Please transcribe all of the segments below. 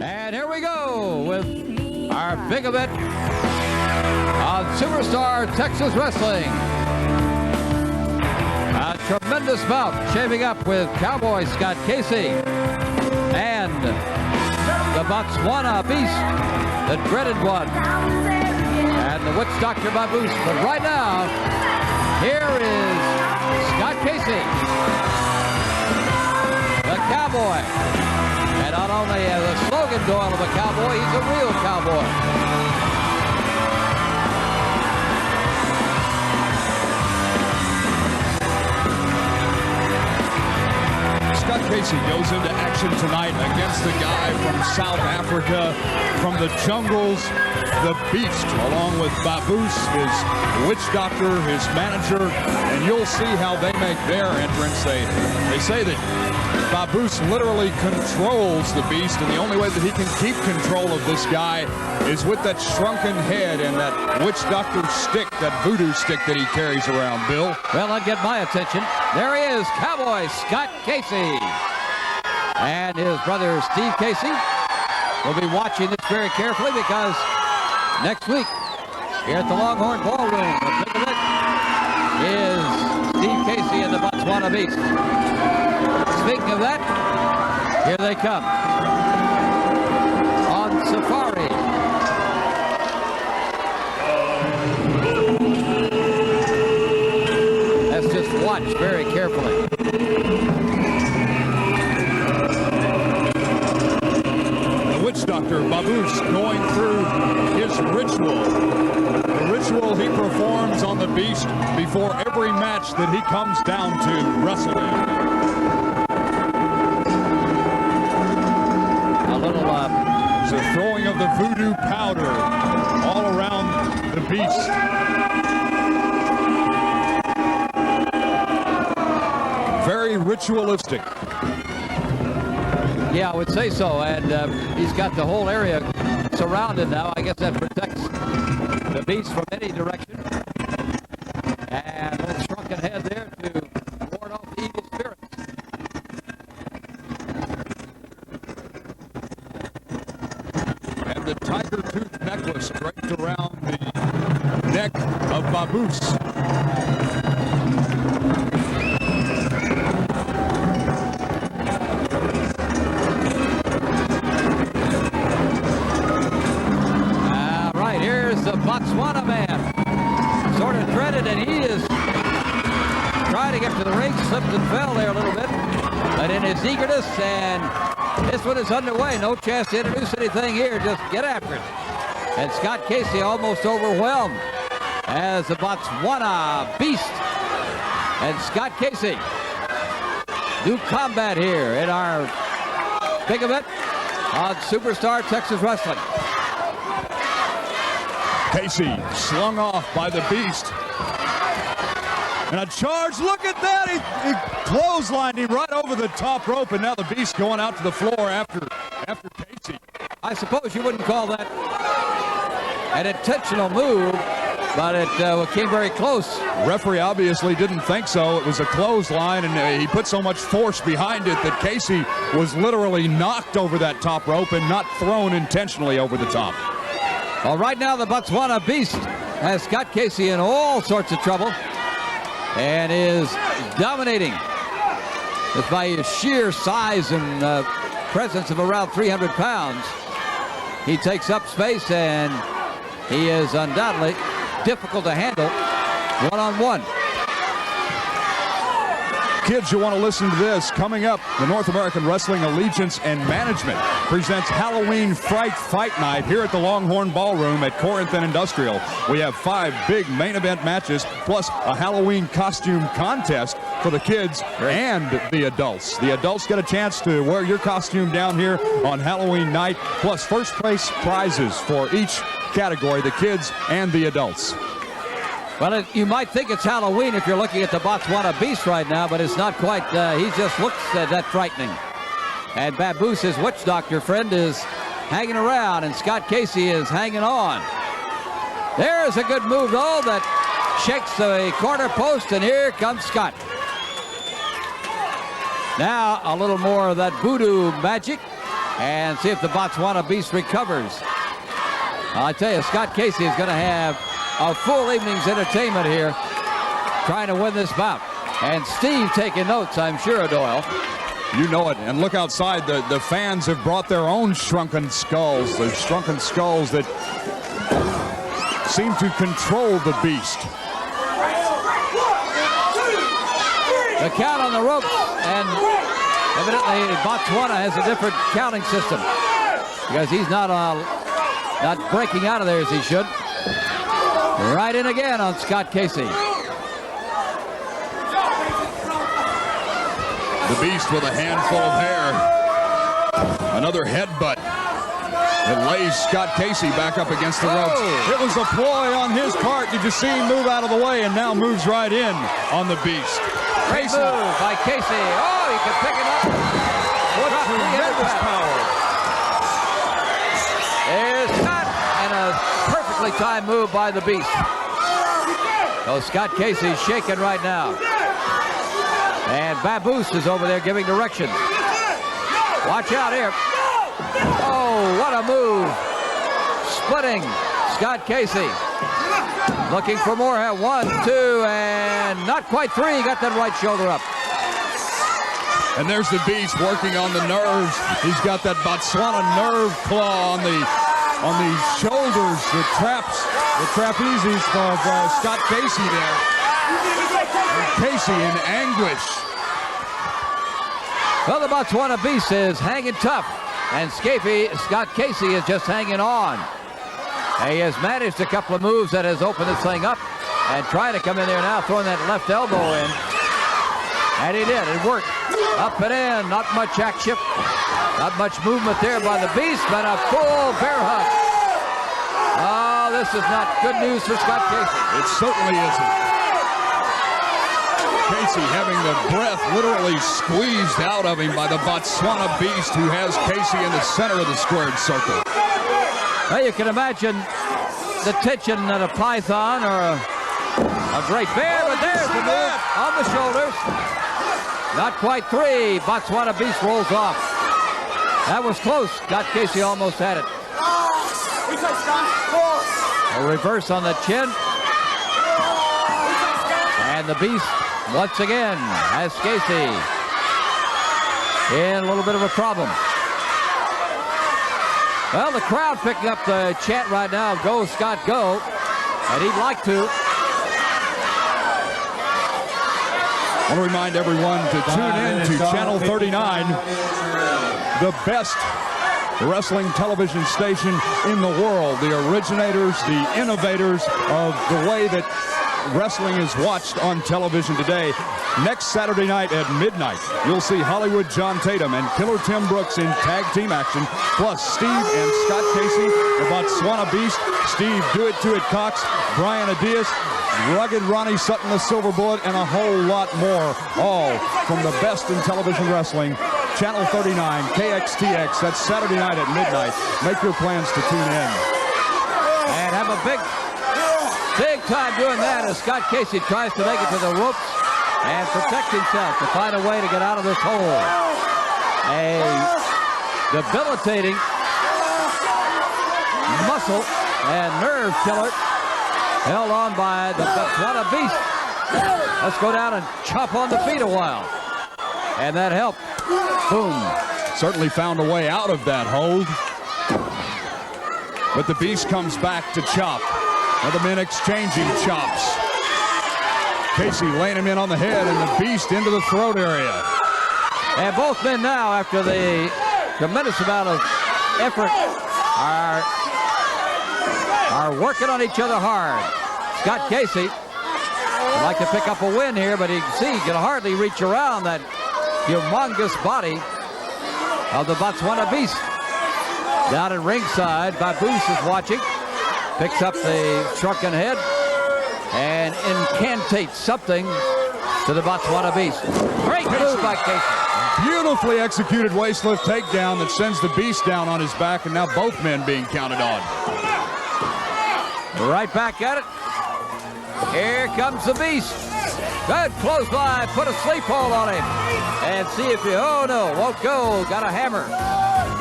And here we go with our big event on Superstar Texas Wrestling. A tremendous bout shaping up with Cowboy Scott Casey and the Botswana Beast, the dreaded one, and the Witch Doctor Baboose. But right now, here is Scott Casey, the Cowboy. And not only the slogan Doyle of a cowboy, he's a real cowboy. Scott Casey goes into action tonight against the guy from South Africa, from the jungles, the Beast, along with Baboose, his witch doctor, his manager, and you'll see how they make their entrance. They say that Baboose literally controls the Beast, and the only way that he can keep control of this guy is with that shrunken head and that witch doctor stick, that voodoo stick that he carries around, Bill. Well, that'd get my attention. There he is, Cowboy Scott Casey. And his brother Steve Casey will be watching this very carefully because next week here at the Longhorn Ballroom, the big event is Steve Casey and the Botswana Beast. Speaking of that, here they come on safari. Let's just watch very carefully. The witch doctor, Baboose, going through his ritual. The ritual he performs on the Beast before every match that he comes down to wrestle in. The throwing of the voodoo powder all around the Beast. Very ritualistic. Yeah, I would say so. And he's got the whole area surrounded now. I guess that protects the Beast from any direction. And a little shrunken head there to ward off the evil spirits. The tiger tooth necklace draped around the neck of Baboose. All right, here's the Botswana man. Sort of dreaded, and he is trying to get to the ring. Slipped and fell there a little bit. But in his eagerness, and this one is underway. No chance to introduce anything here. Just get after it. And Scott Casey almost overwhelmed as the Botswana Beast. And Scott Casey do combat here in our big event on Superstar Texas Wrestling. Casey slung off by the Beast. And a charge, look at that, he clotheslined him right over the top rope, and now the Beast going out to the floor after Casey. I suppose you wouldn't call that an intentional move, but it came very close. Referee obviously didn't think so. It was a clothesline, and he put so much force behind it that Casey was literally knocked over that top rope and not thrown intentionally over the top. Well, right now the Botswana Beast has Scott Casey in all sorts of trouble and is dominating just by his sheer size and presence of around 300 pounds. He takes up space, and he is undoubtedly difficult to handle one-on-one. Kids, you want to listen to this. Coming up, the North American Wrestling Allegiance and Management presents Halloween Fright Fight Night here at the Longhorn Ballroom at Corinth and Industrial. We have 5 big main event matches, plus a Halloween costume contest for the kids and the adults. The adults get a chance to wear your costume down here on Halloween night, plus first place prizes for each category, the kids and the adults. Well, you might think it's Halloween if you're looking at the Botswana Beast right now, but it's not quite. He just looks that frightening. And Baboose, his witch doctor friend, is hanging around, and Scott Casey is hanging on. There's a good move, though, that shakes the corner post, and here comes Scott. Now, a little more of that voodoo magic and see if the Botswana Beast recovers. I tell you, Scott Casey is going to have a full evening's entertainment here trying to win this bout. And Steve taking notes, I'm sure, Doyle. You know it. And look outside. The fans have brought their own shrunken skulls. The shrunken skulls that seem to control the Beast. The count on the ropes, and evidently Botswana has a different counting system because he's not breaking out of there as he should. Right in again on Scott Casey. The Beast with a handful of hair. Another headbutt that lays Scott Casey back up against the ropes. It was a ploy on his part. Did you see him move out of the way and now moves right in on the Beast? Great move by Casey. Oh, he can pick him up. What tremendous power. There's Scott, and a perfectly timed move by the Beast. So Scott Casey's shaking right now. And Baboose is over there giving directions. Watch out here. Oh, what a move. Splitting Scott Casey. Looking for more. 1, 2, and not quite 3. He got that right shoulder up. And there's the Beast working on the nerves. He's got that Botswana nerve claw on the shoulders, the trapezes of Scott Casey there. And Casey in anguish. Well, the Botswana Beast is hanging tough, and Scott Casey is just hanging on. He has managed a couple of moves that has opened this thing up, and trying to come in there now, throwing that left elbow in. And he did. It worked. Up and in. Not much action. Not much movement there by the Beast, but a full bear hug. Oh, this is not good news for Scott Casey. It certainly isn't. Casey having the breath literally squeezed out of him by the Botswana Beast, who has Casey in the center of the squared circle. Well, you can imagine the tension at a python or a great bear, but there's the move on the shoulders. Not quite 3. Botswana Beast rolls off. That was close. Scott Casey almost had it. A reverse on the chin. And the Beast once again has Casey in a little bit of a problem. Well, the crowd picking up the chant right now, "Go, Scott, go," and he'd like to. I want to remind everyone to tune in to Channel 39, the best wrestling television station in the world. The originators, the innovators of the way that wrestling is watched on television today. Next Saturday night at midnight, you'll see Hollywood John Tatum and Killer Tim Brooks in tag team action, plus Steve and Scott Casey, the Botswana Beast, Steve Do It To It Cox, Brian Adias, Rugged Ronnie Sutton, the Silver Bullet, and a whole lot more, all from the best in television wrestling. Channel 39, KXTX, that's Saturday night at midnight. Make your plans to tune in. And have a big time doing that as Scott Casey tries to make it to the ropes and protect himself to find a way to get out of this hole. A debilitating muscle and nerve killer held on by the Botswana Beast. Let's go down and chop on the feet a while. And that helped. Boom. Certainly found a way out of that hold. But the Beast comes back to chop. Now the men exchanging chops. Casey laying him in on the head and the Beast into the throat area. And both men now, after the tremendous amount of effort, are working on each other hard. Scott Casey would like to pick up a win here, but you can see he can hardly reach around that humongous body of the Botswana Beast. Down at ringside, Baboose is watching. Picks up the shrunken head and incantates something to the Botswana Beast. Great move by Casey. Beautifully executed waistlift takedown that sends the Beast down on his back, and now both men being counted on. Right back at it. Here comes the Beast. Good clothesline. Put a sleep hold on him. And see if he, oh no, won't go. Got a hammer.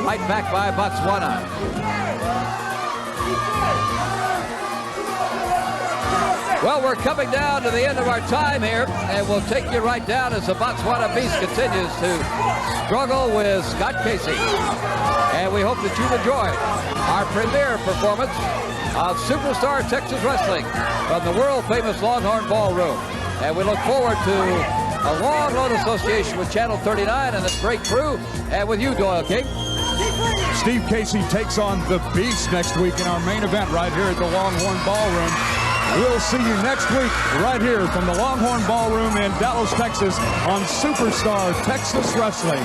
Right back by Botswana. Well, we're coming down to the end of our time here, and we'll take you right down as the Botswana Beast continues to struggle with Scott Casey. And we hope that you've enjoyed our premiere performance of Superstar Texas Wrestling from the world-famous Longhorn Ballroom. And we look forward to a long road association with Channel 39 and this great crew, and with you, Doyle King. Steve Casey takes on the Beast next week in our main event right here at the Longhorn Ballroom. We'll see you next week right here from the Longhorn Ballroom in Dallas, Texas on Superstar Texas Wrestling.